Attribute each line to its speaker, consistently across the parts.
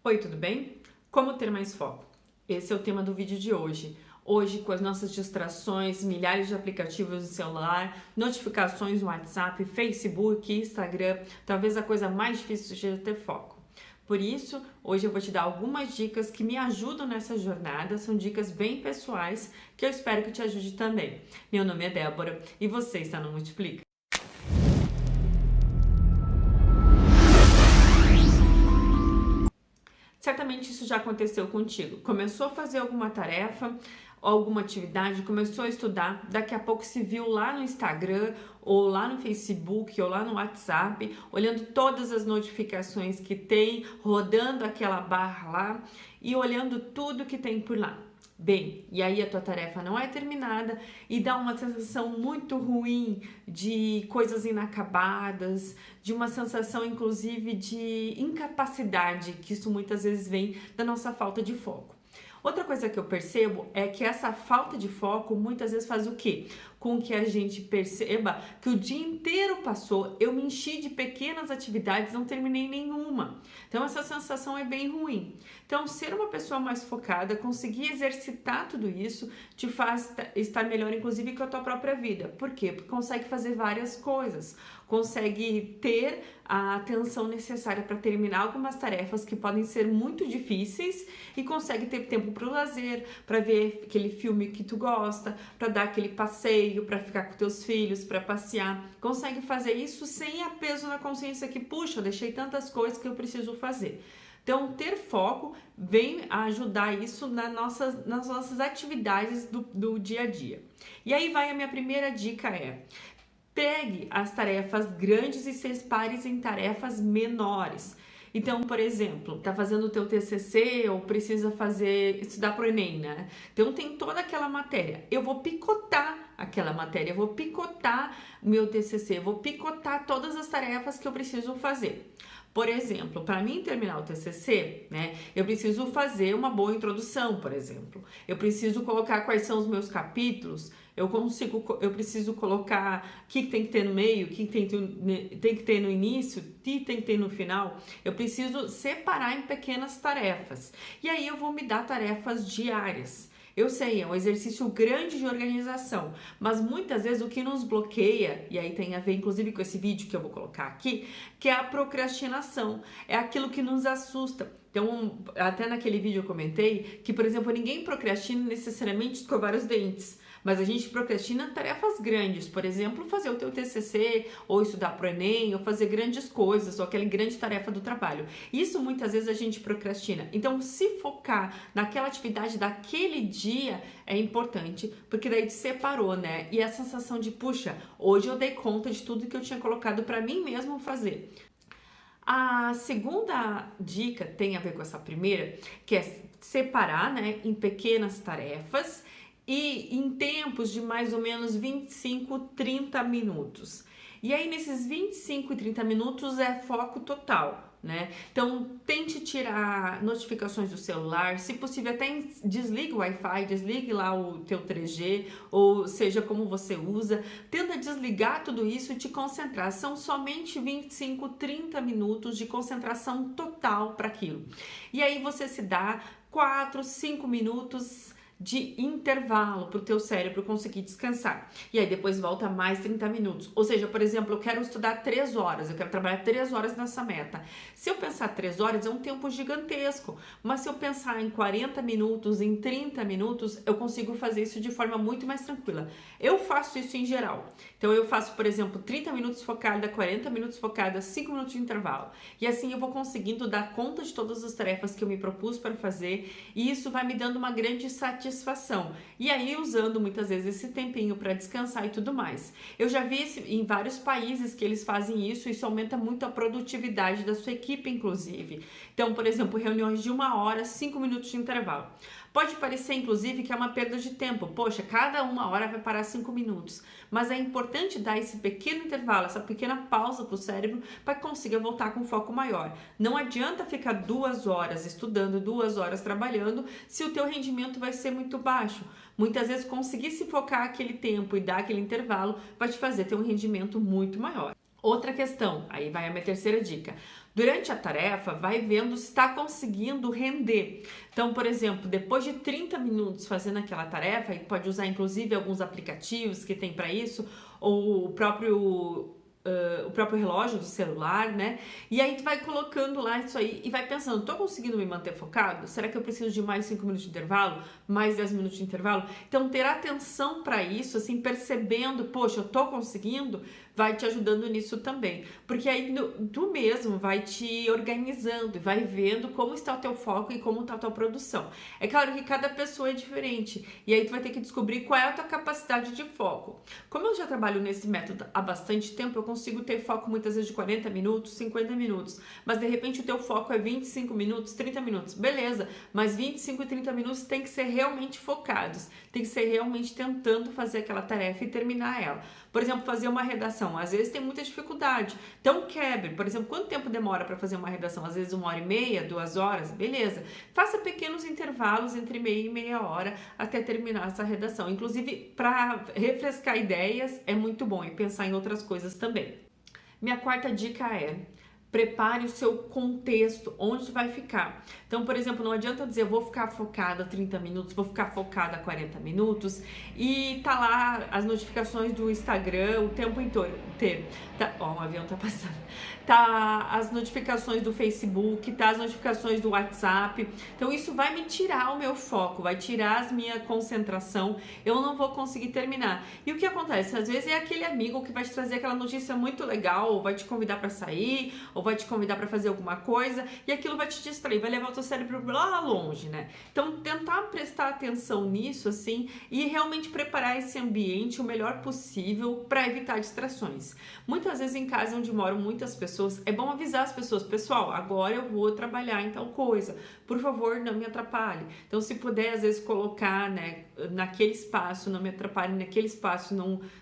Speaker 1: Oi, tudo bem? Como ter mais foco? Esse é o tema do vídeo de hoje. Hoje, com as nossas distrações, milhares de aplicativos no celular, notificações no WhatsApp, Facebook, Instagram, talvez a coisa mais difícil seja ter foco. Por isso, hoje eu vou te dar algumas dicas que me ajudam nessa jornada, são dicas bem pessoais que eu espero que te ajude também. Meu nome é Débora e você está no Multiplica. Certamente isso já aconteceu contigo. Começou a fazer alguma tarefa, alguma atividade, começou a estudar, daqui a pouco se viu lá no Instagram, ou lá no Facebook, ou lá no WhatsApp, olhando todas as notificações que tem, rodando aquela barra lá e olhando tudo que tem por lá. Bem, e aí a tua tarefa não é terminada e dá uma sensação muito ruim de coisas inacabadas, de uma sensação inclusive de incapacidade, que isso muitas vezes vem da nossa falta de foco. Outra coisa que eu percebo é que essa falta de foco muitas vezes faz o quê? Com que a gente perceba que o dia inteiro passou, eu me enchi de pequenas atividades, não terminei nenhuma. Então essa sensação é bem ruim. Então ser uma pessoa mais focada, conseguir exercitar tudo isso, te faz estar melhor inclusive com a tua própria vida. Por quê? Porque consegue fazer várias coisas, consegue ter a atenção necessária para terminar algumas tarefas que podem ser muito difíceis e consegue ter tempo para o lazer, para ver aquele filme que tu gosta, para dar aquele passeio, para ficar com teus filhos, para passear. Consegue fazer isso sem a peso na consciência que, puxa, eu deixei tantas coisas que eu preciso fazer. Então, ter foco vem a ajudar isso nas nossas atividades do dia a dia. E aí vai a minha primeira dica pegue as tarefas grandes e separe em tarefas menores. Então, por exemplo, tá fazendo o teu TCC ou precisa estudar pro Enem, né? Então tem toda aquela matéria. Eu vou picotar aquela matéria, eu vou picotar meu TCC, eu vou picotar todas as tarefas que eu preciso fazer. Por exemplo, para mim terminar o TCC, né, eu preciso fazer uma boa introdução, por exemplo. Eu preciso colocar quais são os meus capítulos. Eu preciso colocar o que tem que ter no meio, o que tem que ter no início, o que tem que ter no final. Eu preciso separar em pequenas tarefas. E aí eu vou me dar tarefas diárias. Eu sei, é um exercício grande de organização, mas muitas vezes o que nos bloqueia, e aí tem a ver inclusive com esse vídeo que eu vou colocar aqui, que é a procrastinação, é aquilo que nos assusta. Então, até naquele vídeo eu comentei que, por exemplo, ninguém procrastina necessariamente escovar os dentes, mas a gente procrastina tarefas grandes, por exemplo, fazer o teu TCC, ou estudar pro Enem, ou fazer grandes coisas, ou aquela grande tarefa do trabalho. Isso muitas vezes a gente procrastina. Então, se focar naquela atividade daquele dia é importante, porque daí te separou, né? E a sensação de, puxa, hoje eu dei conta de tudo que eu tinha colocado para mim mesmo fazer. A segunda dica tem a ver com essa primeira, que é separar, né, em pequenas tarefas e em tempos de mais ou menos 25, 30 minutos. E aí nesses 25 e 30 minutos é foco total, né? Então tente tirar notificações do celular, se possível até desligue o Wi-Fi, desligue lá o teu 3G, ou seja como você usa, tenta desligar tudo isso e te concentrar. São somente 25, 30 minutos de concentração total para aquilo. E aí você se dá 4, 5 minutos de intervalo para o teu cérebro conseguir descansar. E aí depois volta mais 30 minutos. Ou seja, por exemplo, eu quero estudar 3 horas, eu quero trabalhar 3 horas nessa meta. Se eu pensar 3 horas é um tempo gigantesco, mas se eu pensar em 40 minutos, em 30 minutos, eu consigo fazer isso de forma muito mais tranquila. Eu faço isso em geral. Então eu faço, por exemplo, 30 minutos focada, 40 minutos focada, 5 minutos de intervalo. E assim eu vou conseguindo dar conta de todas as tarefas que eu me propus para fazer, e isso vai me dando uma grande satisfação. E aí usando muitas vezes esse tempinho para descansar e tudo mais. Eu já vi em vários países que eles fazem isso aumenta muito a produtividade da sua equipe, inclusive. Então, por exemplo, reuniões de 1 hora, 5 minutos de intervalo. Pode parecer, inclusive, que é uma perda de tempo. Poxa, cada 1 hora vai parar 5 minutos. Mas é importante dar esse pequeno intervalo, essa pequena pausa para o cérebro para que consiga voltar com foco maior. Não adianta ficar 2 horas estudando, 2 horas trabalhando, se o teu rendimento vai ser muito baixo. Muitas vezes conseguir se focar aquele tempo e dar aquele intervalo vai te fazer ter um rendimento muito maior. Outra questão, aí vai a minha terceira dica. Durante a tarefa, vai vendo se está conseguindo render. Então, por exemplo, depois de 30 minutos fazendo aquela tarefa, e pode usar inclusive alguns aplicativos que tem para isso, ou o próprio relógio do celular, né? E aí tu vai colocando lá isso aí e vai pensando, tô conseguindo me manter focado? Será que eu preciso de mais 5 minutos de intervalo? Mais 10 minutos de intervalo? Então ter atenção para isso, assim, percebendo, poxa, eu tô conseguindo, vai te ajudando nisso também. Porque aí tu mesmo vai te organizando e vai vendo como está o teu foco e como está a tua produção. É claro que cada pessoa é diferente e aí tu vai ter que descobrir qual é a tua capacidade de foco. Como eu já trabalho nesse método há bastante tempo, eu consigo ter foco muitas vezes de 40 minutos, 50 minutos, mas de repente o teu foco é 25 minutos, 30 minutos, beleza, mas 25 e 30 minutos tem que ser realmente focados, tem que ser realmente tentando fazer aquela tarefa e terminar ela. Por exemplo, fazer uma redação, às vezes tem muita dificuldade, então quebre, por exemplo, quanto tempo demora para fazer uma redação? Às vezes 1h30, 2 horas, beleza, faça pequenos intervalos entre meia e meia hora até terminar essa redação, inclusive para refrescar ideias é muito bom e pensar em outras coisas também. Minha quarta dica é: prepare o seu contexto, onde tu vai ficar. Então, por exemplo, não adianta dizer, eu vou ficar focada 30 minutos, vou ficar focada 40 minutos e tá lá as notificações do Instagram o tempo inteiro. Tá, ó, o avião tá passando. Tá as notificações do Facebook, tá as notificações do WhatsApp. Então, isso vai me tirar o meu foco, vai tirar a minha concentração, eu não vou conseguir terminar. E o que acontece? Às vezes é aquele amigo que vai te trazer aquela notícia muito legal, ou vai te convidar para sair, ou vai te convidar para fazer alguma coisa, e aquilo vai te distrair, vai levar o teu cérebro lá longe, né? Então, tentar prestar atenção nisso, assim, e realmente preparar esse ambiente o melhor possível para evitar distrações. Muitas vezes em casa onde moram muitas pessoas, é bom avisar as pessoas, pessoal, agora eu vou trabalhar em tal coisa, por favor, não me atrapalhe. Então, se puder, às vezes, colocar, né, naquele espaço, não me atrapalhe, naquele espaço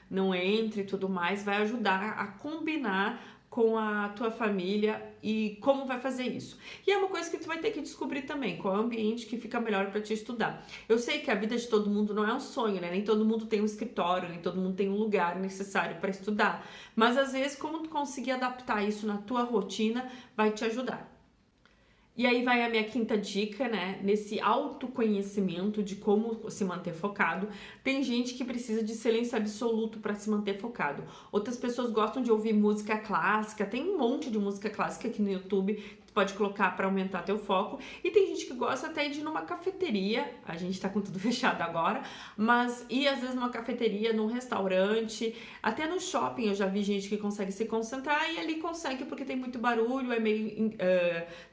Speaker 1: não entre e tudo mais, vai ajudar a combinar com a tua família e como vai fazer isso. E é uma coisa que tu vai ter que descobrir também, qual é o ambiente que fica melhor para te estudar. Eu sei que a vida de todo mundo não é um sonho, né? Nem todo mundo tem um escritório, nem todo mundo tem um lugar necessário para estudar. Mas às vezes, como tu conseguir adaptar isso na tua rotina, vai te ajudar. E aí vai a minha quinta dica, né? Nesse autoconhecimento de como se manter focado. Tem gente que precisa de silêncio absoluto para se manter focado. Outras pessoas gostam de ouvir música clássica. Tem um monte de música clássica aqui no YouTube. Pode colocar para aumentar teu foco. E tem gente que gosta até de ir numa cafeteria, a gente tá com tudo fechado agora, mas ir às vezes numa cafeteria, num restaurante, até no shopping eu já vi gente que consegue se concentrar e ali consegue porque tem muito barulho, é meio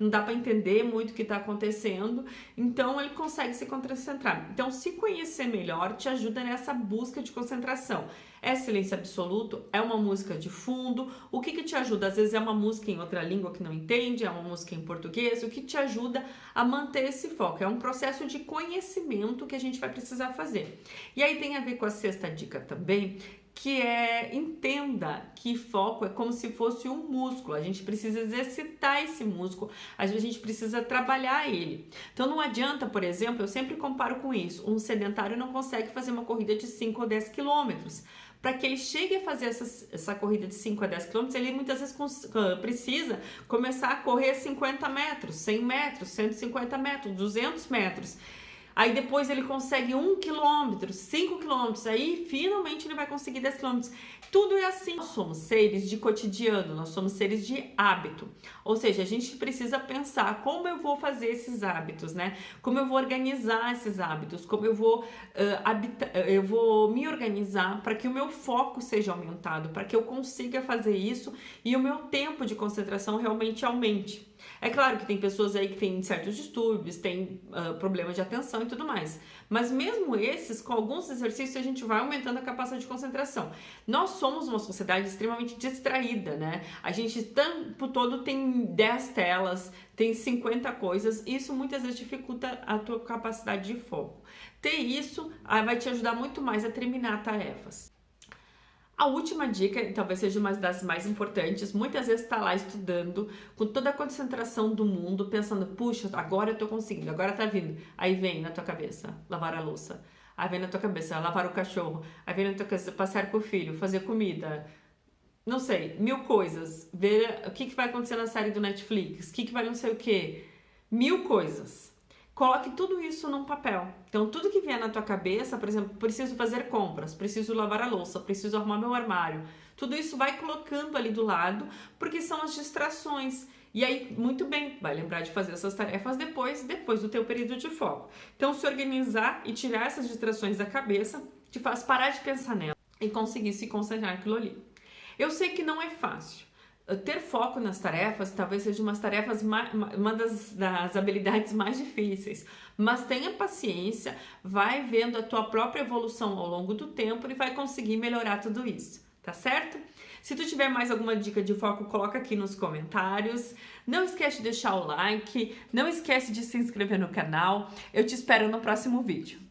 Speaker 1: não dá para entender muito o que tá acontecendo, então ele consegue se concentrar. Então se conhecer melhor te ajuda nessa busca de concentração. É silêncio absoluto? É uma música de fundo? O que te ajuda? Às vezes é uma música em outra língua que não entende, é uma música em português, o que te ajuda a manter esse foco. É um processo de conhecimento que a gente vai precisar fazer. E aí tem a ver com a sexta dica também, que é entenda que foco é como se fosse um músculo, a gente precisa exercitar esse músculo, às vezes a gente precisa trabalhar ele. Então não adianta, por exemplo, eu sempre comparo com isso, um sedentário não consegue fazer uma corrida de 5 ou 10 quilômetros. Para que ele chegue a fazer essa corrida de 5 a 10 quilômetros, ele muitas vezes precisa começar a correr 50 metros, 100 metros, 150 metros, 200 metros. Aí depois ele consegue 1 quilômetro, 5 quilômetros, aí finalmente ele vai conseguir 10 quilômetros. Tudo é assim. Nós somos seres de cotidiano, nós somos seres de hábito. Ou seja, a gente precisa pensar como eu vou fazer esses hábitos, né? Como eu vou organizar esses hábitos, como eu vou me organizar para que o meu foco seja aumentado, para que eu consiga fazer isso e o meu tempo de concentração realmente aumente. É claro que tem pessoas aí que têm certos distúrbios, tem problemas de atenção e tudo mais. Mas mesmo esses, com alguns exercícios, a gente vai aumentando a capacidade de concentração. Nós somos uma sociedade extremamente distraída, né? A gente o tempo todo tem 10 telas, tem 50 coisas. Isso muitas vezes dificulta a tua capacidade de foco. Ter isso vai te ajudar muito mais a terminar tarefas. A última dica, talvez seja uma das mais importantes, muitas vezes tá lá estudando, com toda a concentração do mundo, pensando, puxa, agora eu tô conseguindo, agora tá vindo. Aí vem na tua cabeça, lavar a louça. Aí vem na tua cabeça, lavar o cachorro. Aí vem na tua cabeça, passear com o filho, fazer comida. não sei, 1000 coisas, ver o que vai acontecer na série do Netflix, o que vai não sei o quê, 1000 coisas. Coloque tudo isso num papel. Então, tudo que vier na tua cabeça, por exemplo, preciso fazer compras, preciso lavar a louça, preciso arrumar meu armário. Tudo isso vai colocando ali do lado, porque são as distrações. E aí, muito bem, vai lembrar de fazer essas tarefas depois do teu período de foco. Então, se organizar e tirar essas distrações da cabeça, te faz parar de pensar nela e conseguir se concentrar naquilo ali. Eu sei que não é fácil. Ter foco nas tarefas talvez seja uma das habilidades mais difíceis, mas tenha paciência, vai vendo a tua própria evolução ao longo do tempo e vai conseguir melhorar tudo isso, tá certo? Se tu tiver mais alguma dica de foco, coloca aqui nos comentários. Não esquece de deixar o like, não esquece de se inscrever no canal. Eu te espero no próximo vídeo.